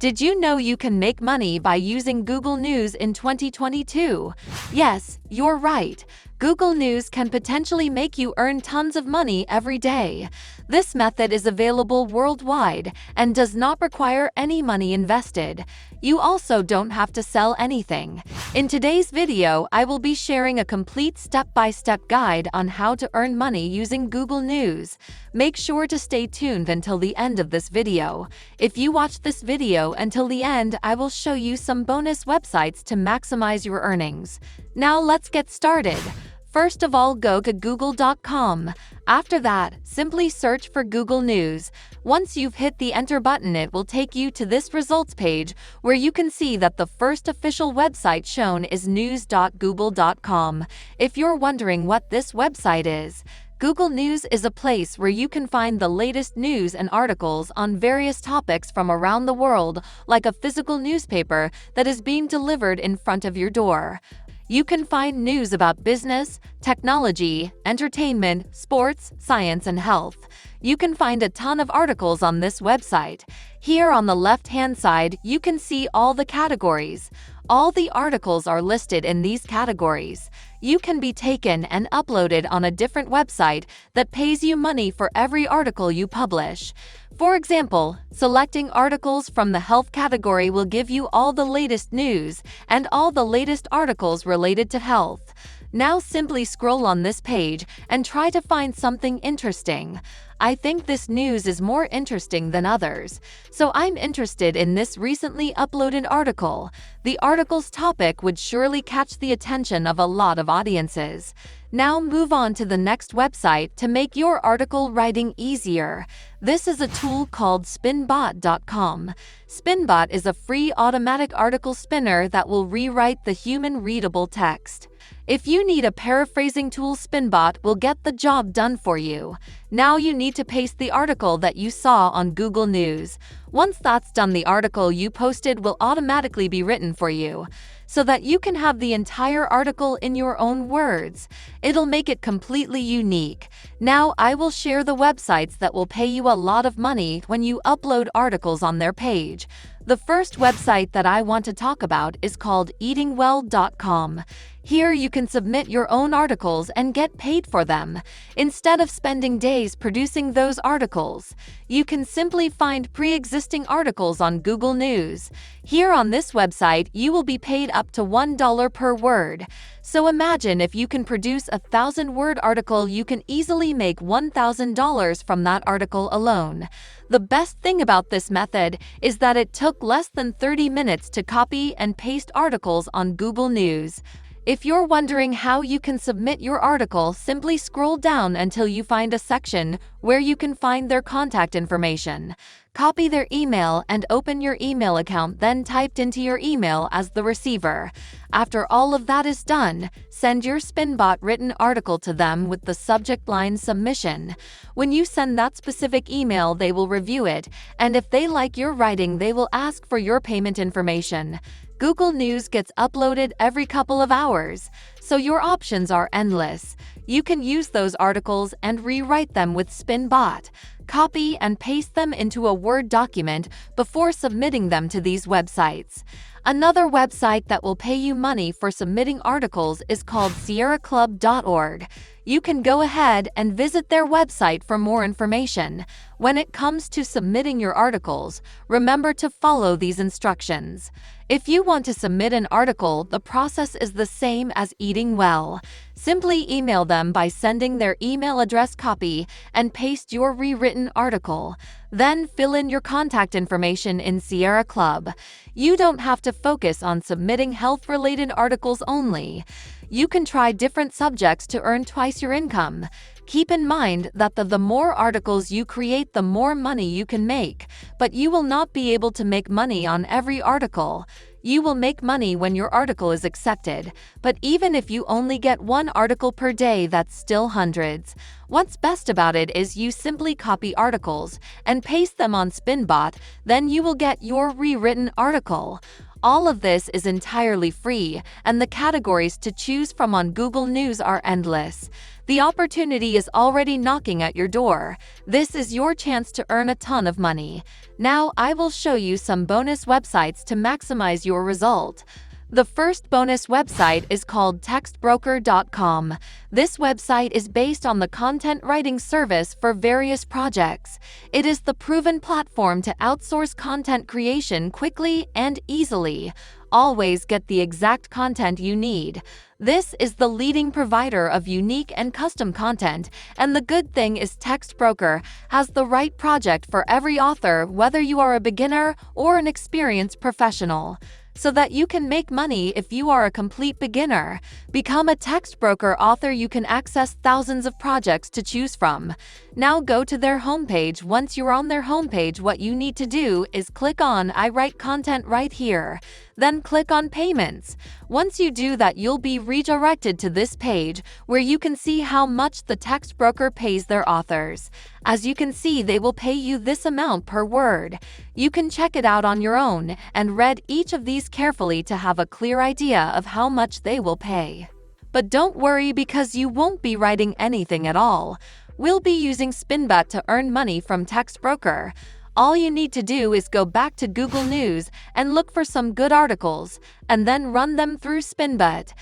Did you know you can make money by using Google News in 2022? Yes, you're right. Google News can potentially make you earn tons of money every day. This method is available worldwide and does not require any money invested. You also don't have to sell anything. In today's video, I will be sharing a complete step-by-step guide on how to earn money using Google News. Make sure to stay tuned until the end of this video. If you watch this video until the end, I will show you some bonus websites to maximize your earnings. Now let's get started. First of all, go to google.com. After that, simply search for Google News. Once you've hit the enter button, it will take you to this results page where you can see that the first official website shown is news.google.com. If you're wondering what this website is, Google News is a place where you can find the latest news and articles on various topics from around the world, like a physical newspaper that is being delivered in front of your door. You can find news about business, technology, entertainment, sports, science, and health. You can find a ton of articles on this website. Here on the left-hand side, you can see all the categories. All the articles are listed in these categories. You can be taken and uploaded on a different website that pays you money for every article you publish. For example, selecting articles from the health category will give you all the latest news and all the latest articles related to health. Now simply scroll on this page and try to find something interesting. I think this news is more interesting than others, so I'm interested in this recently uploaded article. The article's topic would surely catch the attention of a lot of audiences. Now move on to the next website to make your article writing easier. This is a tool called spinbot.com. Spinbot is a free automatic article spinner that will rewrite the human-readable text. If you need a paraphrasing tool, Spinbot will get the job done for you. Now you need to paste the article that you saw on Google News. Once that's done, the article you posted will automatically be written for you, so that you can have the entire article in your own words. It'll make it completely unique. Now I will share the websites that will pay you a lot of money when you upload articles on their page. The first website that I want to talk about is called eatingwell.com. Here you can submit your own articles and get paid for them. Instead of spending days producing those articles, you can simply find pre-existing articles on Google News. Here on this website, you will be paid up to $1 per word. So imagine if you can produce a 1,000-word article, you can easily make $1,000 from that article alone. The best thing about this method is that it took less than 30 minutes to copy and paste articles on Google News. If you're wondering how you can submit your article, simply scroll down until you find a section where you can find their contact information. Copy their email and open your email account, then typed into your email as the receiver. After all of that is done, send your Spinbot written article to them with the subject line submission. When you send that specific email, they will review it, and if they like your writing, they will ask for your payment information. Google News gets uploaded every couple of hours, so your options are endless. You can use those articles and rewrite them with Spinbot. Copy and paste them into a Word document before submitting them to these websites. Another website that will pay you money for submitting articles is called sierraclub.org. You can go ahead and visit their website for more information. When it comes to submitting your articles, remember to follow these instructions. If you want to submit an article, the process is the same as Eating Well. Simply email them by sending their email address, copy and paste your rewritten article. Then fill in your contact information in Sierra Club. You don't have to focus on submitting health-related articles only. You can try different subjects to earn twice your income. Keep in mind that the more articles you create, the more money you can make, but you will not be able to make money on every article. You will make money when your article is accepted, but even if you only get one article per day, that's still hundreds. What's best about it is you simply copy articles and paste them on Spinbot, then you will get your rewritten article. All of this is entirely free, and the categories to choose from on Google News are endless. The opportunity is already knocking at your door. This is your chance to earn a ton of money. Now, I will show you some bonus websites to maximize your result. The first bonus website is called textbroker.com. This website is based on the content writing service for various projects. It is the proven platform to outsource content creation quickly and easily. Always get the exact content you need. This is the leading provider of unique and custom content, and the good thing is Textbroker has the right project for every author, whether you are a beginner or an experienced professional, so that you can make money if you are a complete beginner. Become a Textbroker author. You can access thousands of projects to choose from. Now go to their homepage. Once you're on their homepage, what you need to do is click on I write content right here. Then click on payments. Once you do that, you'll be redirected to this page where you can see how much the Textbroker pays their authors. As you can see, they will pay you this amount per word. You can check it out on your own and read each of these carefully to have a clear idea of how much they will pay. But don't worry, because you won't be writing anything at all. We'll be using Spinbot to earn money from Textbroker. All you need to do is go back to Google News and look for some good articles, and then run them through Spinbot.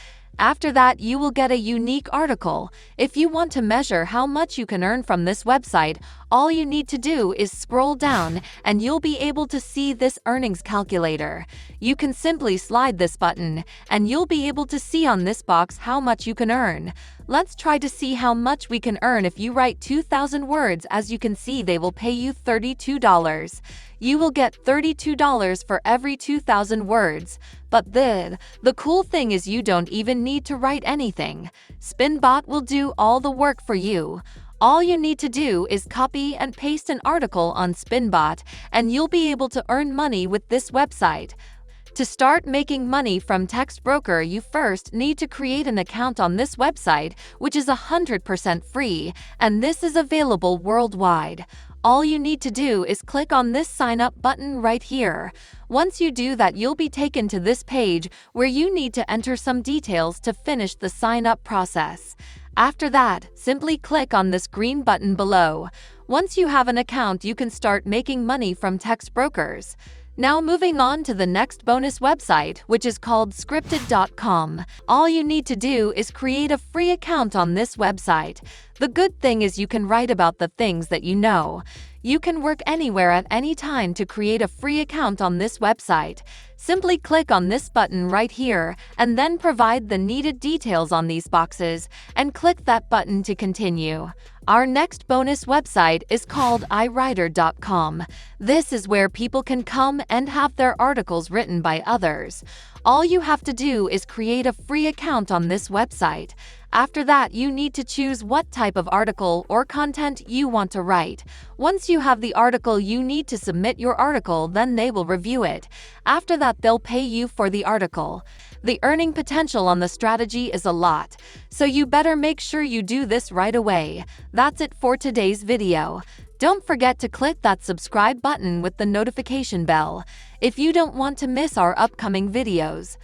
After that, you will get a unique article. If you want to measure how much you can earn from this website, all you need to do is scroll down and you'll be able to see this earnings calculator. You can simply slide this button and you'll be able to see on this box how much you can earn. Let's try to see how much we can earn if you write 2,000 words. As you can see, they will pay you $32. You will get $32 for every 2,000 words. But the cool thing is you don't even need to write anything. Spinbot will do all the work for you. All you need to do is copy and paste an article on Spinbot, and you'll be able to earn money with this website. To start making money from Textbroker, you first need to create an account on this website, which is 100% free, and this is available worldwide. All you need to do is click on this sign up button right here. Once you do that, you'll be taken to this page where you need to enter some details to finish the sign up process. After that, simply click on this green button below. Once you have an account, you can start making money from Textbrokers. Now moving on to the next bonus website, which is called scripted.com. All you need to do is create a free account on this website. The good thing is you can write about the things that you know. You can work anywhere at any time. To create a free account on this website, simply click on this button right here and then provide the needed details on these boxes and click that button to continue. Our next bonus website is called iWriter.com. This is where people can come and have their articles written by others. All you have to do is create a free account on this website. After that, you need to choose what type of article or content you want to write. Once you have the article, you need to submit your article, then they will review it. After that, they'll pay you for the article. The earning potential on the strategy is a lot, so you better make sure you do this right away. That's it for today's video. Don't forget to click that subscribe button with the notification bell if you don't want to miss our upcoming videos.